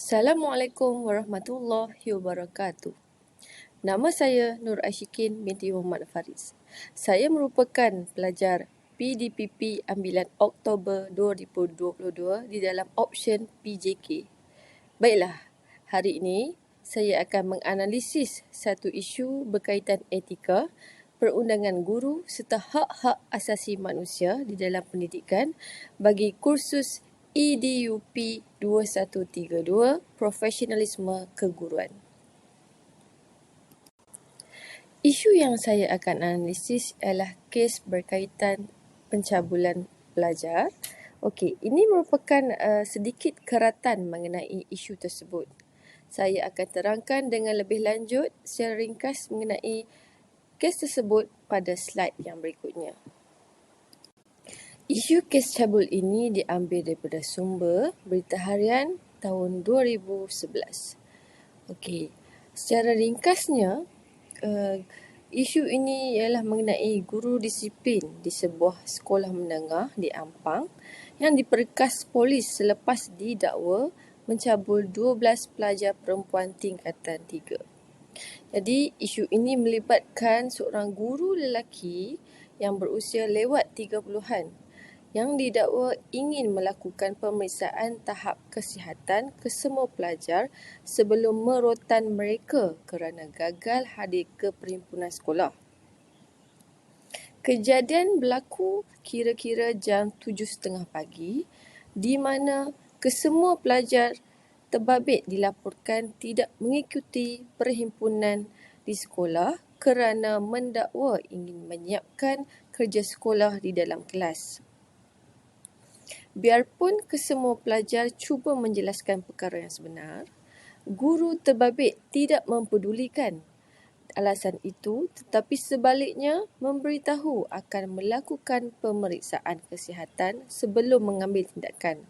Assalamualaikum warahmatullahi wabarakatuh. Nama saya Nur Ashikin binti Muhammad Faris. Saya merupakan pelajar PDPP ambilan Oktober 2022 di dalam option PJK. Baiklah, hari ini saya akan menganalisis satu isu berkaitan etika, perundangan guru serta hak-hak asasi manusia di dalam pendidikan bagi kursus EDUP 2132 Profesionalisme Keguruan. Isu yang saya akan analisis ialah kes berkaitan pencabulan pelajar. Okey, ini merupakan sedikit keratan mengenai isu tersebut. Saya akan terangkan dengan lebih lanjut secara ringkas mengenai kes tersebut pada slide yang berikutnya. Isu kes cabul ini diambil daripada sumber Berita Harian tahun 2011. Okey, secara ringkasnya, isu ini ialah mengenai guru disiplin di sebuah sekolah menengah di Ampang yang diperkas polis selepas didakwa mencabul 12 pelajar perempuan tingkatan 3. Jadi, isu ini melibatkan seorang guru lelaki yang berusia lewat 30-an yang didakwa ingin melakukan pemeriksaan tahap kesihatan ke semua pelajar sebelum merotan mereka kerana gagal hadir ke perhimpunan sekolah. Kejadian berlaku kira-kira jam 7.30 pagi di mana kesemua pelajar terbabit dilaporkan tidak mengikuti perhimpunan di sekolah kerana mendakwa ingin menyiapkan kerja sekolah di dalam kelas. Biarpun kesemua pelajar cuba menjelaskan perkara yang sebenar, guru terbabit tidak mempedulikan alasan itu tetapi sebaliknya memberitahu akan melakukan pemeriksaan kesihatan sebelum mengambil tindakan.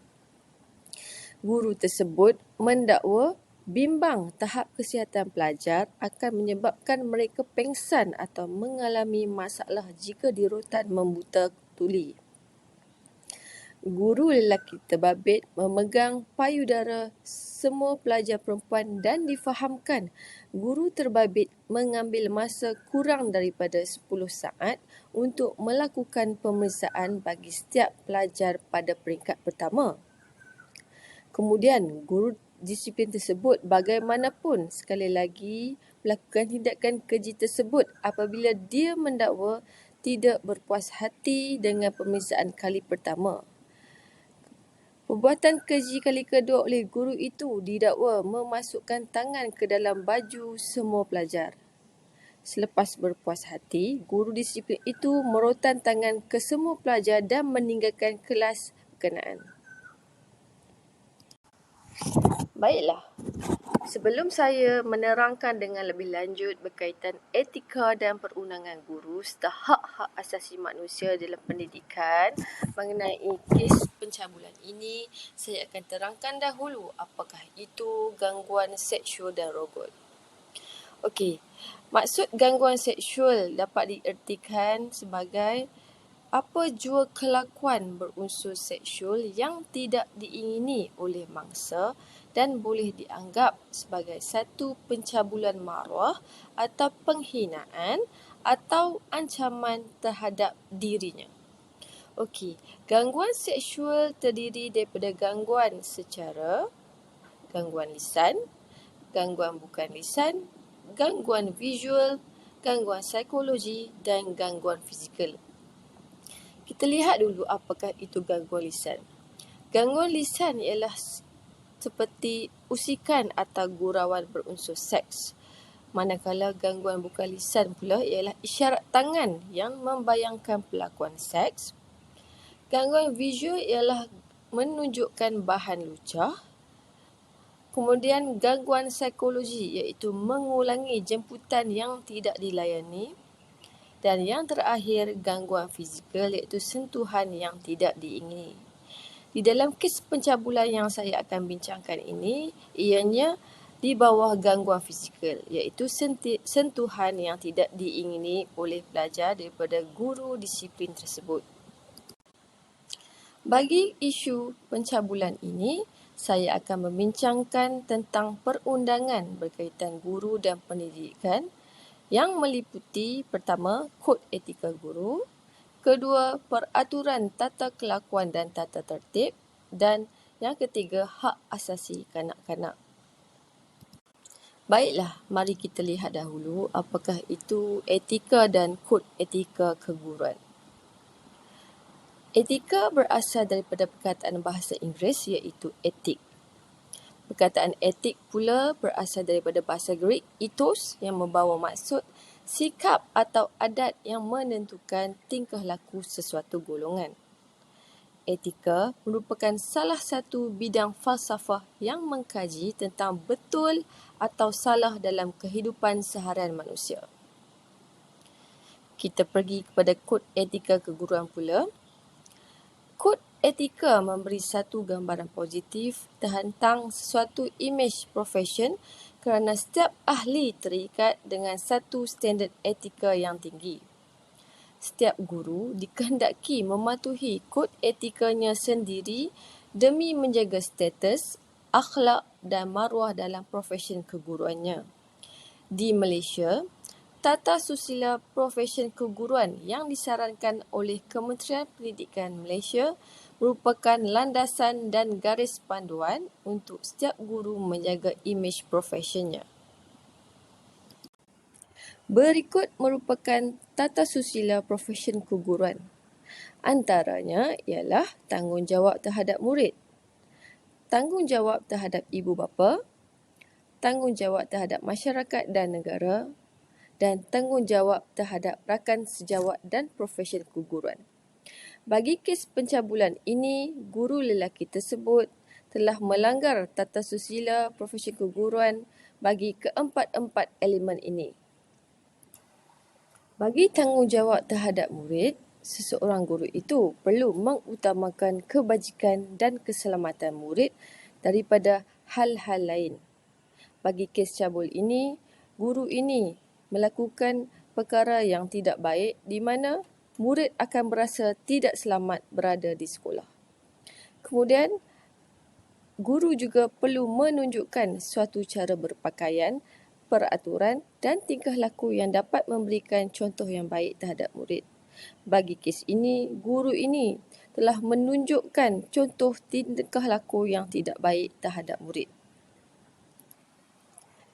Guru tersebut mendakwa bimbang tahap kesihatan pelajar akan menyebabkan mereka pengsan atau mengalami masalah jika dirotan membuta tuli. Guru lelaki terbabit memegang payudara semua pelajar perempuan dan difahamkan guru terbabit mengambil masa kurang daripada 10 saat untuk melakukan pemeriksaan bagi setiap pelajar pada peringkat pertama. Kemudian, guru disiplin tersebut bagaimanapun sekali lagi melakukan tindakan keji tersebut apabila dia mendakwa tidak berpuas hati dengan pemeriksaan kali pertama. Perbuatan keji kali kedua oleh guru itu didakwa memasukkan tangan ke dalam baju semua pelajar. Selepas berpuas hati, guru disiplin itu merotan tangan ke semua pelajar dan meninggalkan kelas berkenaan. Baiklah, sebelum saya menerangkan dengan lebih lanjut berkaitan etika dan perundangan guru serta hak-hak asasi manusia dalam pendidikan mengenai kes pencabulan ini, saya akan terangkan dahulu apakah itu gangguan seksual dan rogot. Okey, maksud gangguan seksual dapat diertikan sebagai apa jua kelakuan berunsur seksual yang tidak diingini oleh mangsa dan boleh dianggap sebagai satu pencabulan maruah atau penghinaan atau ancaman terhadap dirinya. Okey, gangguan seksual terdiri daripada gangguan secara, gangguan lisan, gangguan bukan lisan, gangguan visual, gangguan psikologi dan gangguan fizikal. Kita lihat dulu apakah itu gangguan lisan. Gangguan lisan ialah seperti usikan atau gurauan berunsur seks. Manakala gangguan bukan lisan pula ialah isyarat tangan yang membayangkan perlakuan seks. Gangguan visual ialah menunjukkan bahan lucah. Kemudian gangguan psikologi iaitu mengulangi jemputan yang tidak dilayani. Dan yang terakhir, gangguan fizikal iaitu sentuhan yang tidak diingini. Di dalam kes pencabulan yang saya akan bincangkan ini, ianya di bawah gangguan fizikal iaitu sentuhan yang tidak diingini oleh pelajar daripada guru disiplin tersebut. Bagi isu pencabulan ini, saya akan membincangkan tentang perundangan berkaitan guru dan pendidikan yang meliputi pertama, kod etika guru, kedua, peraturan tata kelakuan dan tata tertib, dan yang ketiga, hak asasi kanak-kanak. Baiklah, mari kita lihat dahulu apakah itu etika dan kod etika keguruan. Etika berasal daripada perkataan bahasa Inggeris iaitu etik. Perkataan etik pula berasal daripada bahasa Greek ethos yang membawa maksud sikap atau adat yang menentukan tingkah laku sesuatu golongan. Etika merupakan salah satu bidang falsafah yang mengkaji tentang betul atau salah dalam kehidupan seharian manusia. Kita pergi kepada kod etika keguruan pula. Kod etika memberi satu gambaran positif tentang sesuatu imej profesion kerana setiap ahli terikat dengan satu standard etika yang tinggi. Setiap guru dikehendaki mematuhi kod etikanya sendiri demi menjaga status, akhlak dan maruah dalam profesion keguruannya. Di Malaysia, tata susila profesion keguruan yang disarankan oleh Kementerian Pendidikan Malaysia merupakan landasan dan garis panduan untuk setiap guru menjaga imej profesionnya. Berikut merupakan tata susila profesion keguruan. Antaranya ialah tanggungjawab terhadap murid, tanggungjawab terhadap ibu bapa, tanggungjawab terhadap masyarakat dan negara, dan tanggungjawab terhadap rakan sejawat dan profesion keguruan. Bagi kes pencabulan ini, guru lelaki tersebut telah melanggar tata susila profesion keguruan bagi keempat-empat elemen ini. Bagi tanggungjawab terhadap murid, seseorang guru itu perlu mengutamakan kebajikan dan keselamatan murid daripada hal-hal lain. Bagi kes cabul ini, guru ini melakukan perkara yang tidak baik di mana murid akan berasa tidak selamat berada di sekolah. Kemudian, guru juga perlu menunjukkan suatu cara berpakaian, peraturan dan tingkah laku yang dapat memberikan contoh yang baik terhadap murid. Bagi kes ini, guru ini telah menunjukkan contoh tingkah laku yang tidak baik terhadap murid.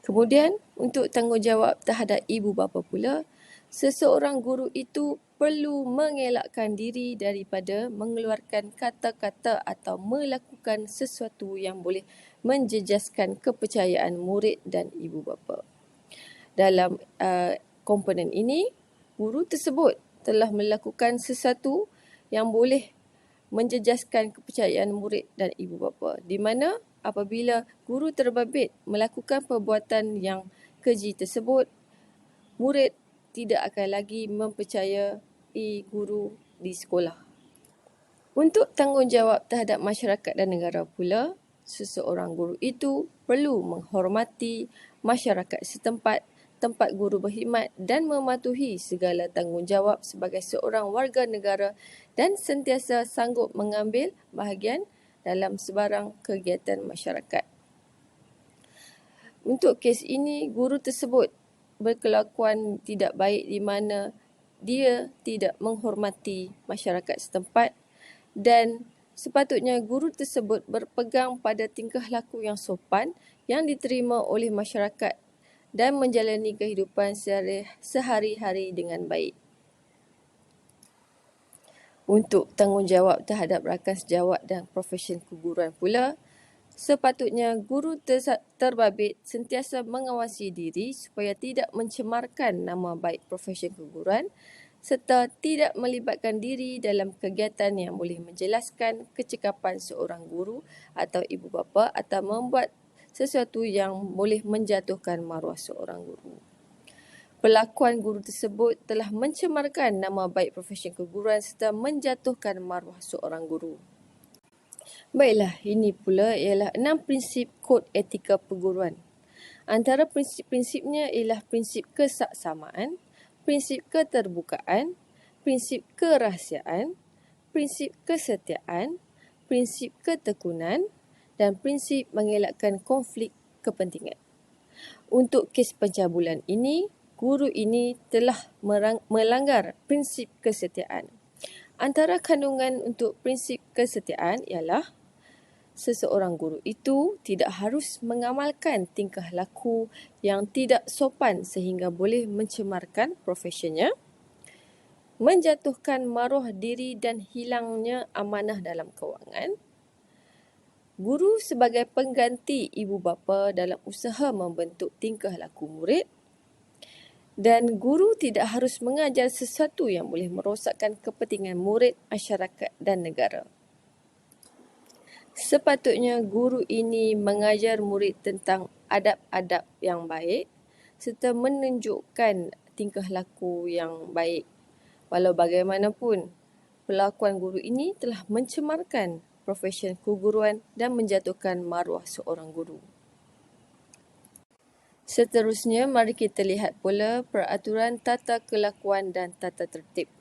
Kemudian, untuk tanggungjawab terhadap ibu bapa pula, seseorang guru itu perlu mengelakkan diri daripada mengeluarkan kata-kata atau melakukan sesuatu yang boleh menjejaskan kepercayaan murid dan ibu bapa. Dalam komponen ini, guru tersebut telah melakukan sesuatu yang boleh menjejaskan kepercayaan murid dan ibu bapa, di mana apabila guru terbabit melakukan perbuatan yang keji tersebut, murid tidak akan lagi mempercayai guru di sekolah. Untuk tanggungjawab terhadap masyarakat dan negara pula, seseorang guru itu perlu menghormati masyarakat setempat, tempat guru berkhidmat dan mematuhi segala tanggungjawab sebagai seorang warga negara dan sentiasa sanggup mengambil bahagian dalam sebarang kegiatan masyarakat. Untuk kes ini, guru tersebut berkelakuan tidak baik di mana dia tidak menghormati masyarakat setempat dan sepatutnya guru tersebut berpegang pada tingkah laku yang sopan yang diterima oleh masyarakat dan menjalani kehidupan sehari-hari dengan baik. Untuk tanggungjawab terhadap rakan sejawat dan profesion keguruan pula, sepatutnya guru terbabit sentiasa mengawasi diri supaya tidak mencemarkan nama baik profesion keguruan serta tidak melibatkan diri dalam kegiatan yang boleh menjelaskan kecekapan seorang guru atau ibu bapa atau membuat sesuatu yang boleh menjatuhkan maruah seorang guru. Perlakuan guru tersebut telah mencemarkan nama baik profesion keguruan serta menjatuhkan maruah seorang guru. Baiklah, ini pula ialah 6 prinsip kod etika perguruan. Antara prinsip-prinsipnya ialah prinsip kesaksamaan, prinsip keterbukaan, prinsip kerahsiaan, prinsip kesetiaan, prinsip ketekunan, dan prinsip mengelakkan konflik kepentingan. Untuk kes pencabulan ini, guru ini telah melanggar prinsip kesetiaan. Antara kandungan untuk prinsip kesetiaan ialah seseorang guru itu tidak harus mengamalkan tingkah laku yang tidak sopan sehingga boleh mencemarkan profesinya, menjatuhkan maruah diri dan hilangnya amanah dalam kewangan. Guru sebagai pengganti ibu bapa dalam usaha membentuk tingkah laku murid, dan guru tidak harus mengajar sesuatu yang boleh merosakkan kepentingan murid, masyarakat dan negara. Sepatutnya guru ini mengajar murid tentang adab-adab yang baik serta menunjukkan tingkah laku yang baik. Walau bagaimanapun, perlakuan guru ini telah mencemarkan profesi keguruan dan menjatuhkan maruah seorang guru. Seterusnya, mari kita lihat pula peraturan tata kelakuan dan tata tertib.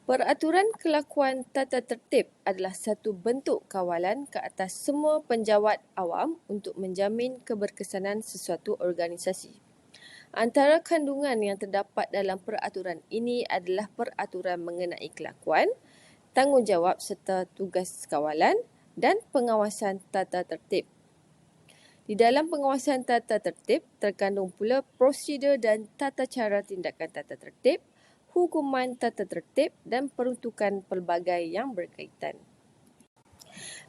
Peraturan kelakuan tata tertib adalah satu bentuk kawalan ke atas semua penjawat awam untuk menjamin keberkesanan sesuatu organisasi. Antara kandungan yang terdapat dalam peraturan ini adalah peraturan mengenai kelakuan, tanggungjawab serta tugas kawalan dan pengawasan tata tertib. Di dalam pengawasan tata tertib terkandung pula prosedur dan tata cara tindakan tata tertib, hukuman tata tertib dan peruntukan pelbagai yang berkaitan.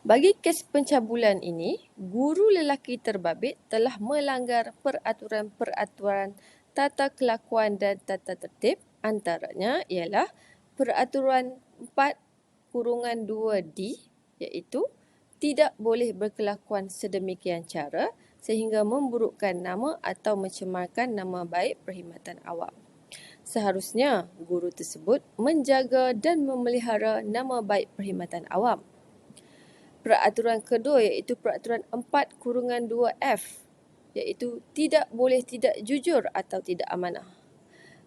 Bagi kes pencabulan ini, guru lelaki terbabit telah melanggar peraturan-peraturan tata kelakuan dan tata tertib, antaranya ialah peraturan 4-2D, iaitu tidak boleh berkelakuan sedemikian cara sehingga memburukkan nama atau mencemarkan nama baik perkhidmatan awam. Seharusnya guru tersebut menjaga dan memelihara nama baik perkhidmatan awam. Peraturan kedua iaitu peraturan 4-2F, iaitu tidak boleh tidak jujur atau tidak amanah.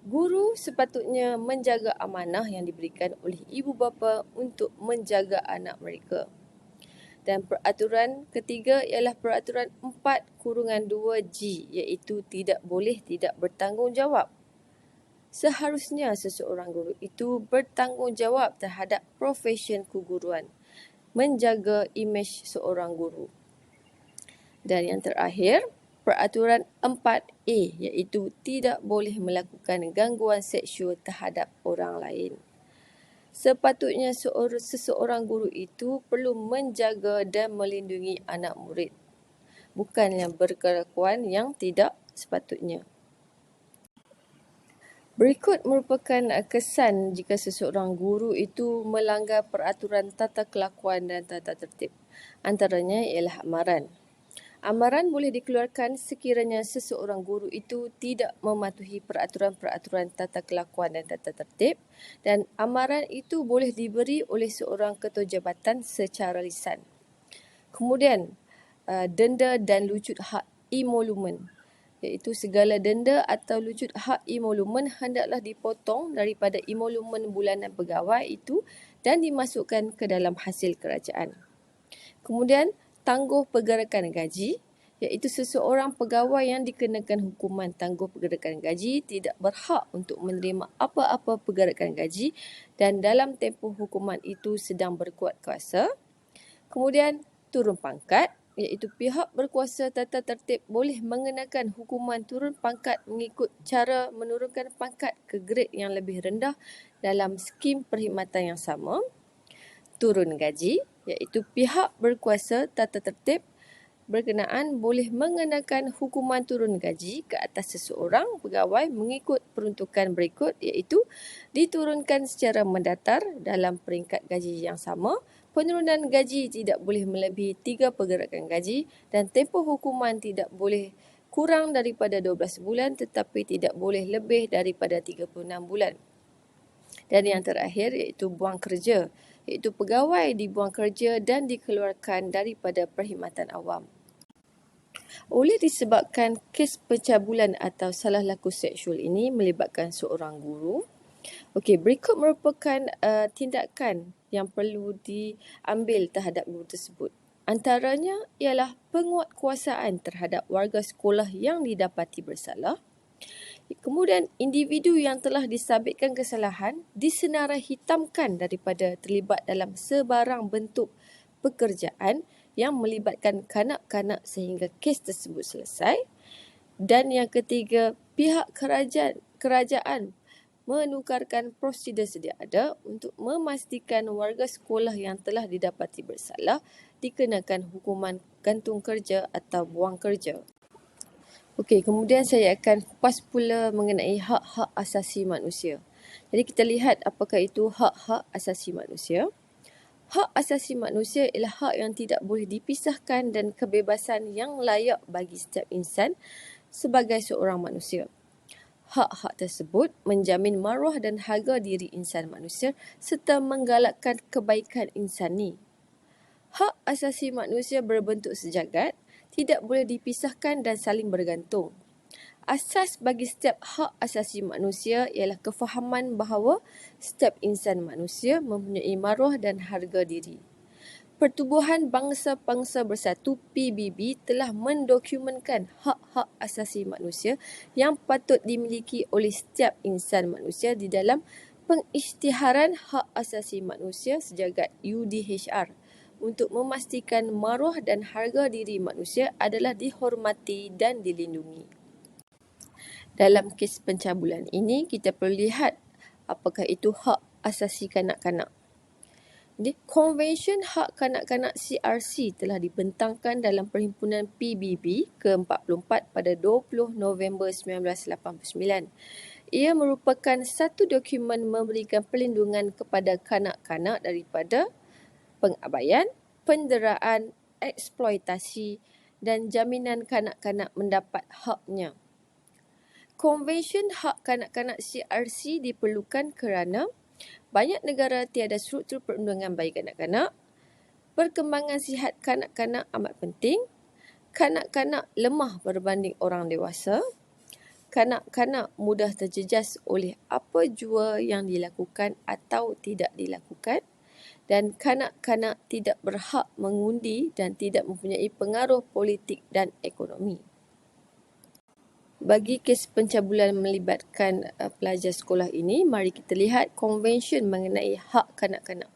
Guru sepatutnya menjaga amanah yang diberikan oleh ibu bapa untuk menjaga anak mereka. Dan peraturan ketiga ialah peraturan 4-2G, iaitu tidak boleh tidak bertanggungjawab. Seharusnya seseorang guru itu bertanggungjawab terhadap profesi keguruan, menjaga imej seorang guru. Dan yang terakhir, peraturan 4A, iaitu tidak boleh melakukan gangguan seksual terhadap orang lain. Sepatutnya seseorang guru itu perlu menjaga dan melindungi anak murid, bukannya berkelakuan yang tidak sepatutnya. Berikut merupakan kesan jika seseorang guru itu melanggar peraturan tata kelakuan dan tata tertib. Antaranya ialah amaran. Amaran boleh dikeluarkan sekiranya seseorang guru itu tidak mematuhi peraturan-peraturan tata kelakuan dan tata tertib, dan amaran itu boleh diberi oleh seorang ketua jabatan secara lisan. Kemudian, denda dan lucut hak emolumen, iaitu segala denda atau lucut hak emolumen hendaklah dipotong daripada emolumen bulanan pegawai itu dan dimasukkan ke dalam hasil kerajaan. Kemudian, tangguh pergerakan gaji, iaitu seseorang pegawai yang dikenakan hukuman tangguh pergerakan gaji tidak berhak untuk menerima apa-apa pergerakan gaji dan dalam tempoh hukuman itu sedang berkuat kuasa. Kemudian, turun pangkat, iaitu pihak berkuasa tata tertib boleh mengenakan hukuman turun pangkat mengikut cara menurunkan pangkat ke grade yang lebih rendah dalam skim perkhidmatan yang sama. Turun gaji, iaitu pihak berkuasa tata tertib berkenaan boleh mengenakan hukuman turun gaji ke atas seseorang pegawai mengikut peruntukan berikut, iaitu diturunkan secara mendatar dalam peringkat gaji yang sama, penurunan gaji tidak boleh melebihi 3 pergerakan gaji dan tempoh hukuman tidak boleh kurang daripada 12 bulan tetapi tidak boleh lebih daripada 36 bulan. Dan yang terakhir iaitu buang kerja, iaitu pegawai dibuang kerja dan dikeluarkan daripada perkhidmatan awam oleh disebabkan kes pencabulan atau salah laku seksual ini melibatkan seorang guru. Okey, berikut merupakan tindakan yang perlu diambil terhadap guru tersebut. Antaranya ialah penguatkuasaan terhadap warga sekolah yang didapati bersalah. Kemudian, individu yang telah disabitkan kesalahan disenarai hitamkan daripada terlibat dalam sebarang bentuk pekerjaan yang melibatkan kanak-kanak sehingga kes tersebut selesai. Dan yang ketiga, pihak kerajaan menukarkan prosedur sedia ada untuk memastikan warga sekolah yang telah didapati bersalah dikenakan hukuman gantung kerja atau buang kerja. Okey, kemudian saya akan kupas pula mengenai hak-hak asasi manusia. Jadi kita lihat apakah itu hak-hak asasi manusia. Hak asasi manusia ialah hak yang tidak boleh dipisahkan dan kebebasan yang layak bagi setiap insan sebagai seorang manusia. Hak-hak tersebut menjamin maruah dan harga diri insan manusia serta menggalakkan kebaikan insani. Hak asasi manusia berbentuk sejagat, tidak boleh dipisahkan dan saling bergantung. Asas bagi setiap hak asasi manusia ialah kefahaman bahawa setiap insan manusia mempunyai maruah dan harga diri. Pertubuhan Bangsa-Bangsa Bersatu PBB telah mendokumenkan hak-hak asasi manusia yang patut dimiliki oleh setiap insan manusia di dalam Pengisytiharan Hak Asasi Manusia Sejagat UDHR untuk memastikan maruah dan harga diri manusia adalah dihormati dan dilindungi. Dalam kes pencabulan ini, kita perlu lihat apakah itu hak asasi kanak-kanak. Jadi, Konvensyen Hak Kanak-Kanak CRC telah dibentangkan dalam Perhimpunan PBB ke-44 pada 20 November 1989. Ia merupakan satu dokumen memberikan perlindungan kepada kanak-kanak daripada pengabaian, penderaan, eksploitasi dan jaminan kanak-kanak mendapat haknya. Konvensyen Hak Kanak-Kanak CRC diperlukan kerana banyak negara tiada struktur perundangan bagi kanak-kanak, perkembangan sihat kanak-kanak amat penting, kanak-kanak lemah berbanding orang dewasa, kanak-kanak mudah terjejas oleh apa jua yang dilakukan atau tidak dilakukan, dan kanak-kanak tidak berhak mengundi dan tidak mempunyai pengaruh politik dan ekonomi. Bagi kes pencabulan melibatkan pelajar sekolah ini, mari kita lihat konvensyen mengenai hak kanak-kanak.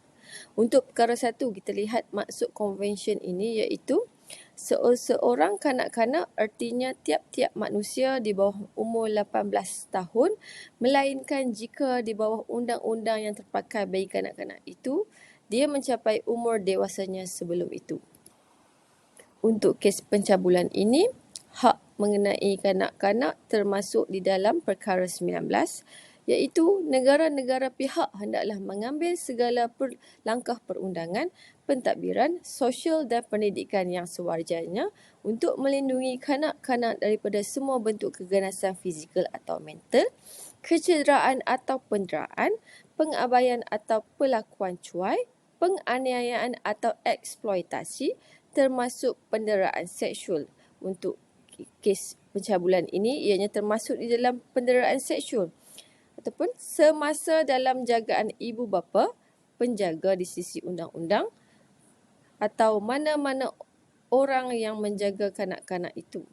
Untuk perkara satu, kita lihat maksud konvensyen ini iaitu seorang kanak-kanak artinya tiap-tiap manusia di bawah umur 18 tahun, melainkan jika di bawah undang-undang yang terpakai bagi kanak-kanak itu, dia mencapai umur dewasanya sebelum itu. Untuk kes pencabulan ini, hak mengenai kanak-kanak termasuk di dalam perkara 19, iaitu negara-negara pihak hendaklah mengambil segala langkah perundangan, pentadbiran, sosial dan pendidikan yang sewajarnya untuk melindungi kanak-kanak daripada semua bentuk keganasan fizikal atau mental, kecederaan atau penderaan, pengabaian atau perlakuan cuai, penganiayaan atau eksploitasi, termasuk penderaan seksual. Untuk kes pencabulan ini ianya termasuk di dalam penderaan seksual ataupun semasa dalam jagaan ibu bapa, penjaga di sisi undang-undang atau mana-mana orang yang menjaga kanak-kanak itu.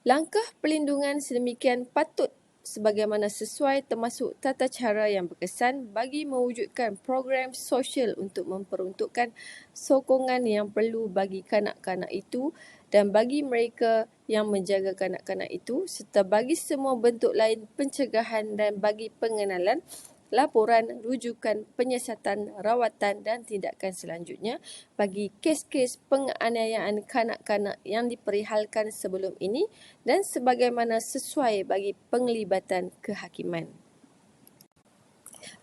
Langkah perlindungan sedemikian patut sebagaimana sesuai termasuk tata cara yang berkesan bagi mewujudkan program sosial untuk memperuntukkan sokongan yang perlu bagi kanak-kanak itu dan bagi mereka yang menjaga kanak-kanak itu serta bagi semua bentuk lain pencegahan dan bagi pengenalan, laporan, rujukan, penyiasatan, rawatan dan tindakan selanjutnya bagi kes-kes penganiayaan kanak-kanak yang diperihalkan sebelum ini dan sebagaimana sesuai bagi penglibatan kehakiman.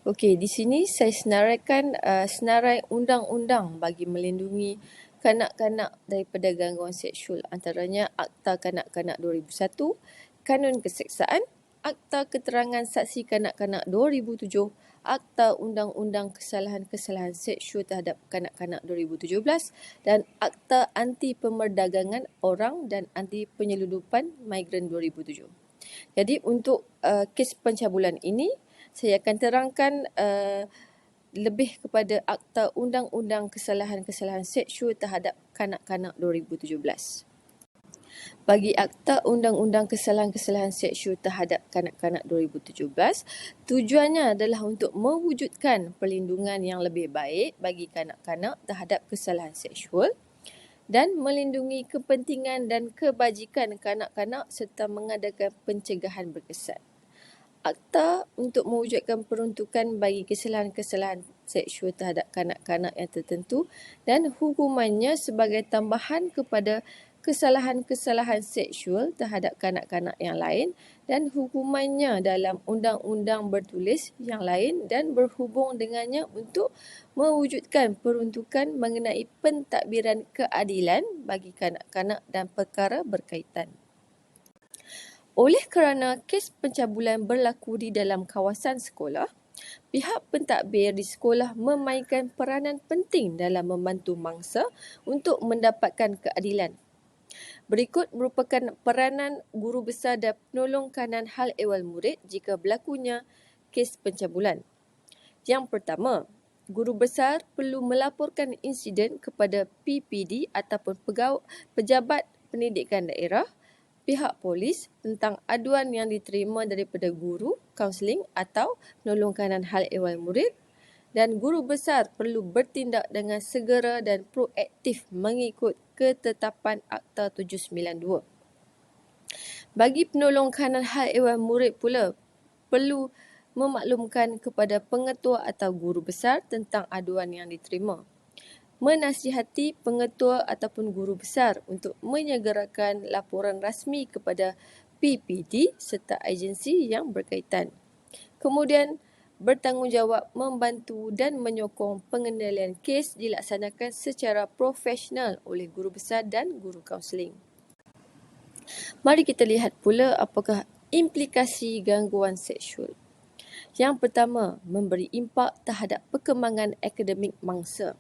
Okey, di sini saya senaraikan senarai undang-undang bagi melindungi kanak-kanak daripada gangguan seksual, antaranya Akta Kanak-Kanak 2001, Kanun Keseksaan, Akta Keterangan Saksi Kanak-Kanak 2007, Akta Undang-Undang Kesalahan-Kesalahan Seksual Terhadap Kanak-Kanak 2017 dan Akta Anti Pemerdagangan Orang dan Anti Penyeludupan Migran 2007. Jadi untuk kes pencabulan ini, saya akan terangkan lebih kepada Akta Undang-Undang Kesalahan-Kesalahan Seksual Terhadap Kanak-Kanak 2017. Bagi Akta Undang-Undang Kesalahan-Kesalahan Seksual Terhadap Kanak-Kanak 2017, tujuannya adalah untuk mewujudkan perlindungan yang lebih baik bagi kanak-kanak terhadap kesalahan seksual dan melindungi kepentingan dan kebajikan kanak-kanak serta mengadakan pencegahan berkesan. Akta untuk mewujudkan peruntukan bagi kesalahan-kesalahan seksual terhadap kanak-kanak yang tertentu dan hukumannya sebagai tambahan kepada kesalahan-kesalahan seksual terhadap kanak-kanak yang lain dan hukumannya dalam undang-undang bertulis yang lain dan berhubung dengannya untuk mewujudkan peruntukan mengenai pentadbiran keadilan bagi kanak-kanak dan perkara berkaitan. Oleh kerana kes pencabulan berlaku di dalam kawasan sekolah, pihak pentadbir di sekolah memainkan peranan penting dalam membantu mangsa untuk mendapatkan keadilan. Berikut merupakan peranan guru besar dan penolong kanan hal ehwal murid jika berlakunya kes pencabulan. Yang pertama, guru besar perlu melaporkan insiden kepada PPD ataupun pejabat pendidikan daerah, pihak polis tentang aduan yang diterima daripada guru, kaunseling atau penolong kanan hal ehwal murid, dan guru besar perlu bertindak dengan segera dan proaktif mengikut ketetapan Akta 792. Bagi penolong kanan hal ehwal murid pula perlu memaklumkan kepada pengetua atau guru besar tentang aduan yang diterima. Menasihati pengetua ataupun guru besar untuk menyegerakan laporan rasmi kepada PPD serta agensi yang berkaitan. Kemudian, bertanggungjawab membantu dan menyokong pengendalian kes dilaksanakan secara profesional oleh guru besar dan guru kaunseling. Mari kita lihat pula apakah implikasi gangguan seksual. Yang pertama, memberi impak terhadap perkembangan akademik mangsa,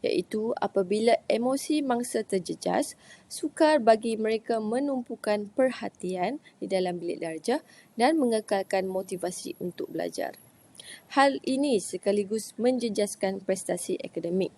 iaitu apabila emosi mangsa terjejas, sukar bagi mereka menumpukan perhatian di dalam bilik darjah dan mengekalkan motivasi untuk belajar. Hal ini sekaligus menjejaskan prestasi akademik.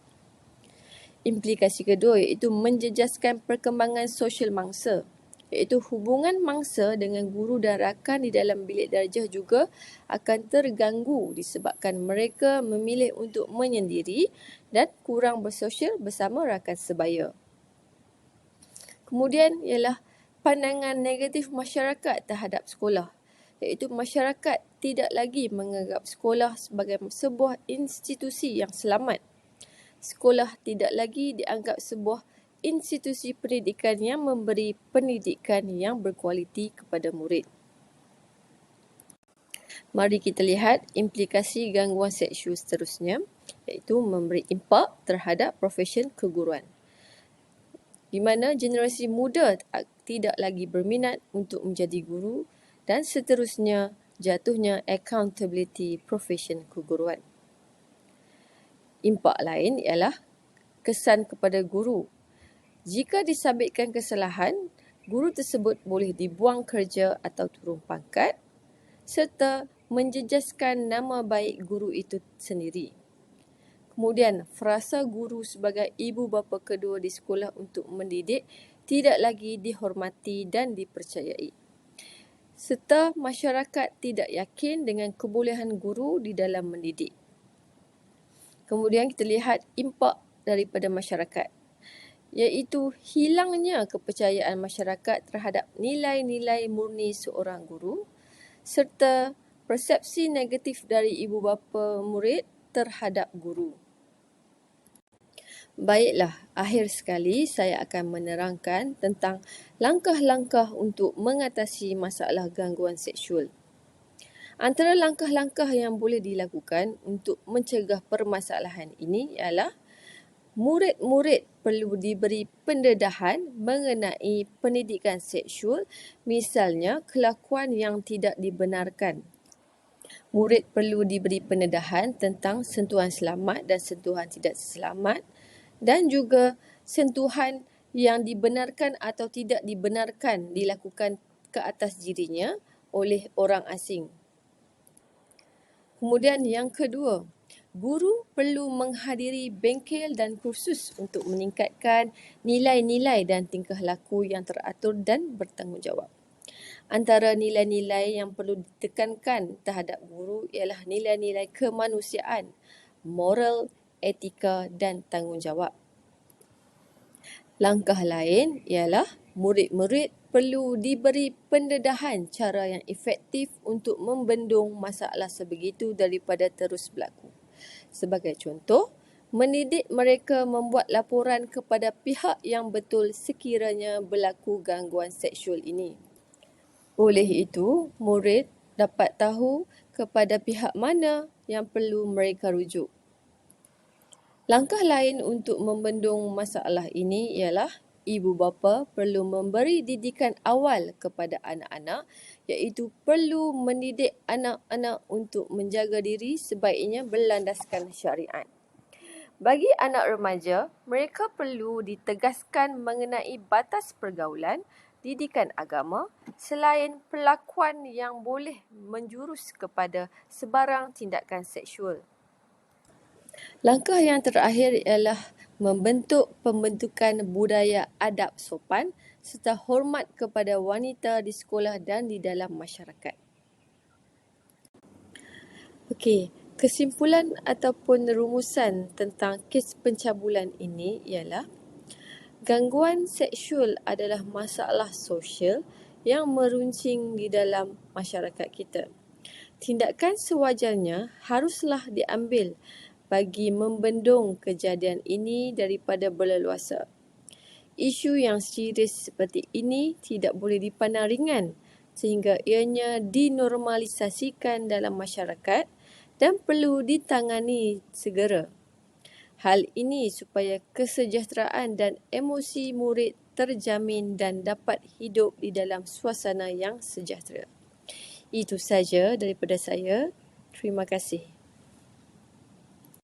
Implikasi kedua iaitu menjejaskan perkembangan sosial mangsa, iaitu hubungan mangsa dengan guru dan rakan di dalam bilik darjah juga akan terganggu disebabkan mereka memilih untuk menyendiri dan kurang bersosial bersama rakan sebaya. Kemudian ialah pandangan negatif masyarakat terhadap sekolah, iaitu masyarakat tidak lagi menganggap sekolah sebagai sebuah institusi yang selamat. Sekolah tidak lagi dianggap sebuah institusi pendidikan yang memberi pendidikan yang berkualiti kepada murid. Mari kita lihat implikasi gangguan seksual seterusnya, iaitu memberi impak terhadap profesion keguruan, di mana generasi muda tidak lagi berminat untuk menjadi guru dan seterusnya jatuhnya accountability profesion keguruan. Impak lain ialah kesan kepada guru. Jika disabitkan kesalahan, guru tersebut boleh dibuang kerja atau turun pangkat serta menjejaskan nama baik guru itu sendiri. Kemudian, frasa guru sebagai ibu bapa kedua di sekolah untuk mendidik tidak lagi dihormati dan dipercayai. Serta masyarakat tidak yakin dengan kebolehan guru di dalam mendidik. Kemudian kita lihat impak daripada masyarakat, iaitu hilangnya kepercayaan masyarakat terhadap nilai-nilai murni seorang guru serta persepsi negatif dari ibu bapa murid terhadap guru. Baiklah, akhir sekali saya akan menerangkan tentang langkah-langkah untuk mengatasi masalah gangguan seksual. Antara langkah-langkah yang boleh dilakukan untuk mencegah permasalahan ini ialah murid-murid perlu diberi pendedahan mengenai pendidikan seksual, misalnya kelakuan yang tidak dibenarkan. Murid perlu diberi pendedahan tentang sentuhan selamat dan sentuhan tidak selamat dan juga sentuhan yang dibenarkan atau tidak dibenarkan dilakukan ke atas dirinya oleh orang asing. Kemudian yang kedua, Guru perlu menghadiri bengkel dan kursus untuk meningkatkan nilai-nilai dan tingkah laku yang teratur dan bertanggungjawab. Antara nilai-nilai yang perlu ditekankan terhadap guru ialah nilai-nilai kemanusiaan, moral, etika dan tanggungjawab. Langkah lain ialah murid-murid perlu diberi pendedahan cara yang efektif untuk membendung masalah sebegitu daripada terus berlaku. Sebagai contoh, mendidik mereka membuat laporan kepada pihak yang betul sekiranya berlaku gangguan seksual ini. Oleh itu, murid dapat tahu kepada pihak mana yang perlu mereka rujuk. Langkah lain untuk membendung masalah ini ialah ibu bapa perlu memberi didikan awal kepada anak-anak, iaitu perlu mendidik anak-anak untuk menjaga diri sebaiknya berlandaskan syariat. Bagi anak remaja, mereka perlu ditegaskan mengenai batas pergaulan, didikan agama, selain perlakuan yang boleh menjurus kepada sebarang tindakan seksual. Langkah yang terakhir ialah membentuk pembentukan budaya adab sopan serta hormat kepada wanita di sekolah dan di dalam masyarakat. Okey, kesimpulan ataupun rumusan tentang kes pencabulan ini ialah gangguan seksual adalah masalah sosial yang meruncing di dalam masyarakat kita. Tindakan sewajarnya haruslah diambil bagi membendung kejadian ini daripada berleluasa. Isu yang serius seperti ini tidak boleh dipandang ringan sehingga ianya dinormalisasikan dalam masyarakat dan perlu ditangani segera. Hal ini supaya kesejahteraan dan emosi murid terjamin dan dapat hidup di dalam suasana yang sejahtera. Itu saja daripada saya. Terima kasih.